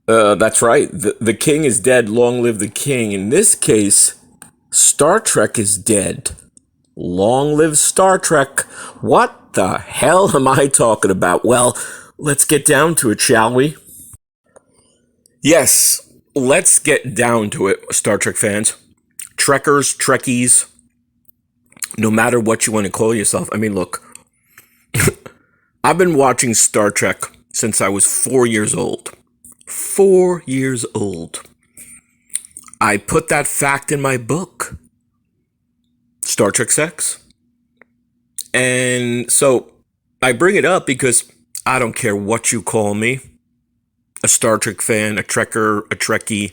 That's right. The king is dead. Long live the king. In this case, Star Trek is dead. Long live Star Trek. What the hell am I talking about? Well, let's get down to it, shall we? Yes, let's get down to it, Star Trek fans. Trekkers, Trekkies, no matter what you want to call yourself. I mean, look, I've been watching Star Trek since I was 4 years old. 4 years old. I put that fact in my book, Star Trek Sex. And so I bring it up because I don't care what you call me, a Star Trek fan, a Trekker, a Trekkie.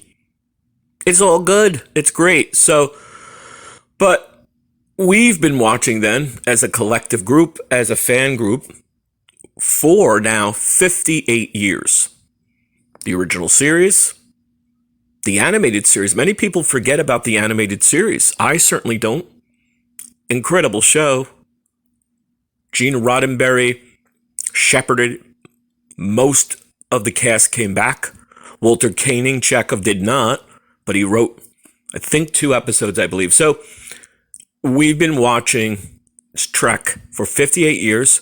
It's all good. It's great. So, but we've been watching then as a collective group, as a fan group, for now 58 years. The original series, the animated series. Many people forget about the animated series. I certainly don't. Incredible show. Gene Roddenberry shepherded. Most of the cast came back. Walter Koenig, Chekhov did not, but he wrote, I think, 2 episodes, I believe. So we've been watching Trek for 58 years.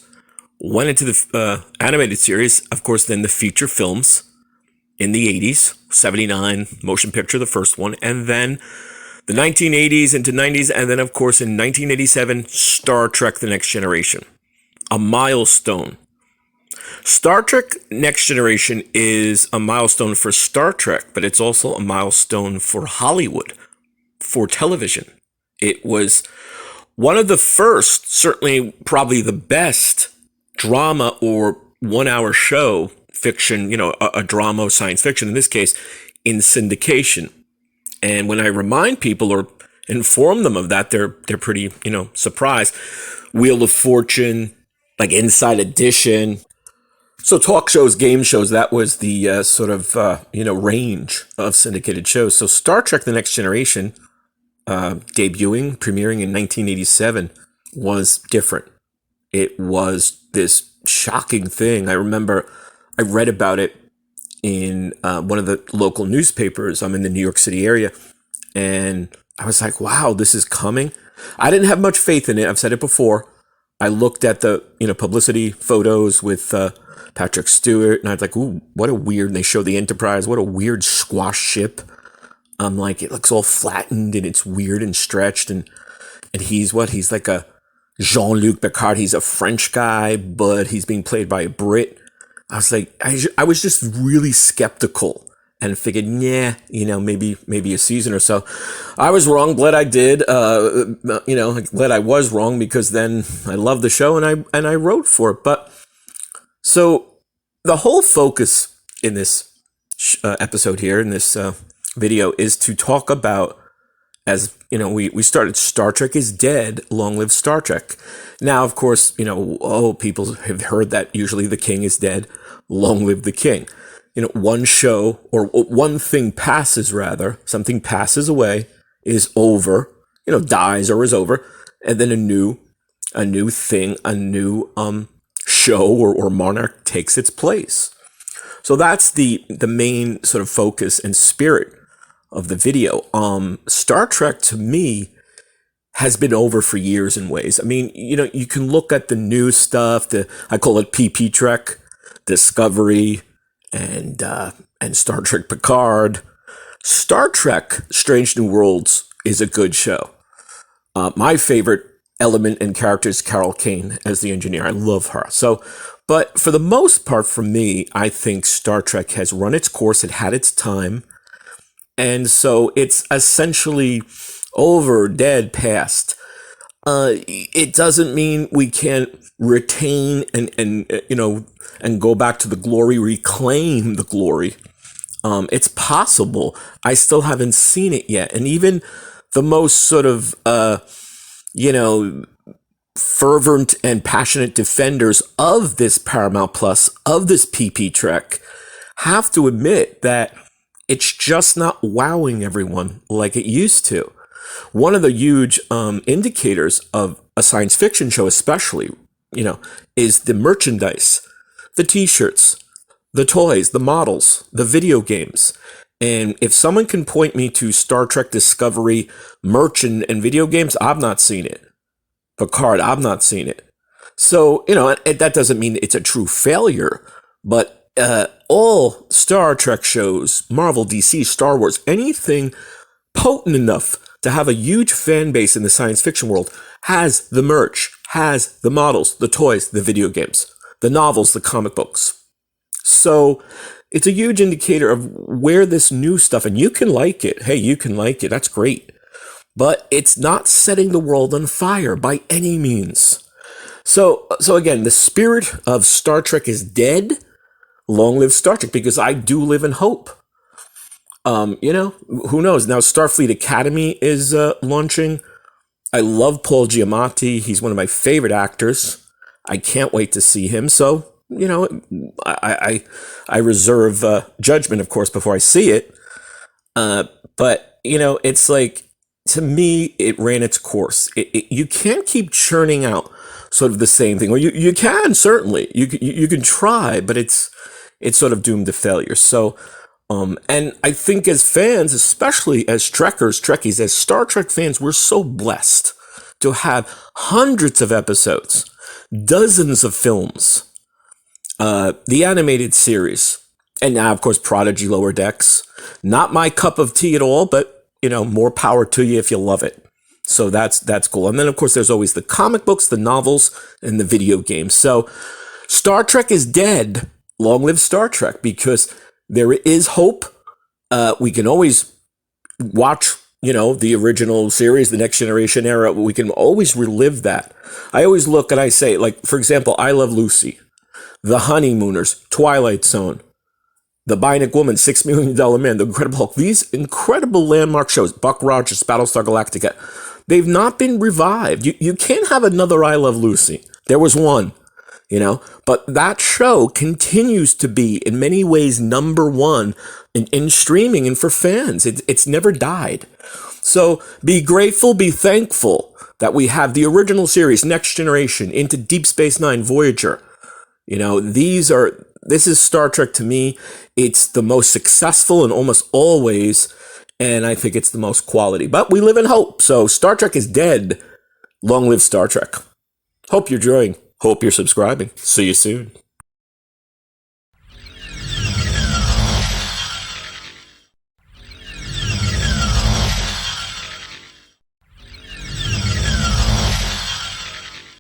Went into the animated series, of course, then the feature films in the 80s, 79, motion picture, the first one, and then the 1980s into 90s, and then, of course, in 1987, Star Trek The Next Generation. A milestone. Star Trek Next Generation is a milestone for Star Trek, but it's also a milestone for Hollywood, for television. It was one of the first, certainly probably the best drama or 1 hour show, fiction, a drama or science fiction in this case, in syndication. And when I remind people or inform them of that, they're pretty, surprised. Wheel of Fortune, like Inside Edition. So talk shows, game shows, that was the sort of, range of syndicated shows. So Star Trek The Next Generation, premiering in 1987, was different. It was this shocking thing. I remember I read about it in one of the local newspapers. I'm in the New York City area. And I was like, wow, this is coming. I didn't have much faith in it. I've said it before. I looked at the, publicity photos with Patrick Stewart, and I was like, ooh, what a weird, and they show the Enterprise, what a weird squash ship. I'm like, it looks all flattened, and it's weird and stretched, and he's like a Jean-Luc Picard. He's a French guy, but he's being played by a Brit. I was like, I was just really skeptical and figured, maybe a season or so. I was wrong. Glad I did. Glad I was wrong, because then I loved the show and I wrote for it. But so the whole focus in this episode here, in this video, is to talk about, as we started, Star Trek is dead. Long live Star Trek. Now, of course, people have heard that usually the king is dead. Long live the king. One show, or one thing passes, rather, something passes away, is over, dies or is over, and then a new thing, a new show or monarch takes its place. So that's the main sort of focus and spirit of the video. Star Trek, to me, has been over for years in ways. I mean, you can look at the new stuff, I call it PP Trek, Discovery, and Star Trek Picard. Star Trek Strange New Worlds is a good show. My favorite element and character is Carol Kane as the engineer. I love her. So, but for the most part, for me, I think Star Trek has run its course. It had its time. And so it's essentially over, dead, past. It doesn't mean we can't retain and go back to the glory, reclaim the glory. It's possible. I still haven't seen it yet. And even the most sort of, fervent and passionate defenders of this Paramount Plus, of this PP Trek, have to admit that it's just not wowing everyone like it used to. One of the huge indicators of a science fiction show, especially, is the merchandise, the t-shirts, the toys, the models, the video games. And if someone can point me to Star Trek Discovery merch and video games, I've not seen it. Picard, I've not seen it. So, that doesn't mean it's a true failure, but all Star Trek shows, Marvel, DC, Star Wars, anything potent enough to have a huge fan base in the science fiction world has the merch, has the models, the toys, the video games, the novels, the comic books. So it's a huge indicator of where this new stuff, and you can like it. Hey, you can like it. That's great. But it's not setting the world on fire by any means. So again, the spirit of Star Trek is dead. Long live Star Trek, because I do live in hope. Who knows? Now Starfleet Academy is launching. I love Paul Giamatti. He's one of my favorite actors. I can't wait to see him. So, I reserve judgment, of course, before I see it. But, it's like, to me, it ran its course. You can't keep churning out sort of the same thing. Well, you can, certainly. You can try, but it's sort of doomed to failure. So, and I think as fans, especially as Trekkies, as Star Trek fans, we're so blessed to have hundreds of episodes, dozens of films, the animated series, and now, of course, Prodigy Lower Decks. Not my cup of tea at all, but, more power to you if you love it. So that's cool. And then, of course, there's always the comic books, the novels, and the video games. So Star Trek is dead. Long live Star Trek, because there is hope. We can always watch, the original series, the Next Generation era. We can always relive that. I always look and I say, like, for example, I Love Lucy, The Honeymooners, Twilight Zone, The Bionic Woman, $6 Million Man, The Incredible Hulk. These incredible landmark shows, Buck Rogers, Battlestar Galactica, they've not been revived. You can't have another I Love Lucy. There was one. But that show continues to be, in many ways, number one in streaming and for fans. It's never died. So be grateful, be thankful that we have the original series, Next Generation, into Deep Space Nine, Voyager. This is Star Trek to me. It's the most successful in almost all ways, and I think it's the most quality. But we live in hope. So Star Trek is dead. Long live Star Trek. Hope you're enjoying. Hope you're subscribing. See you soon.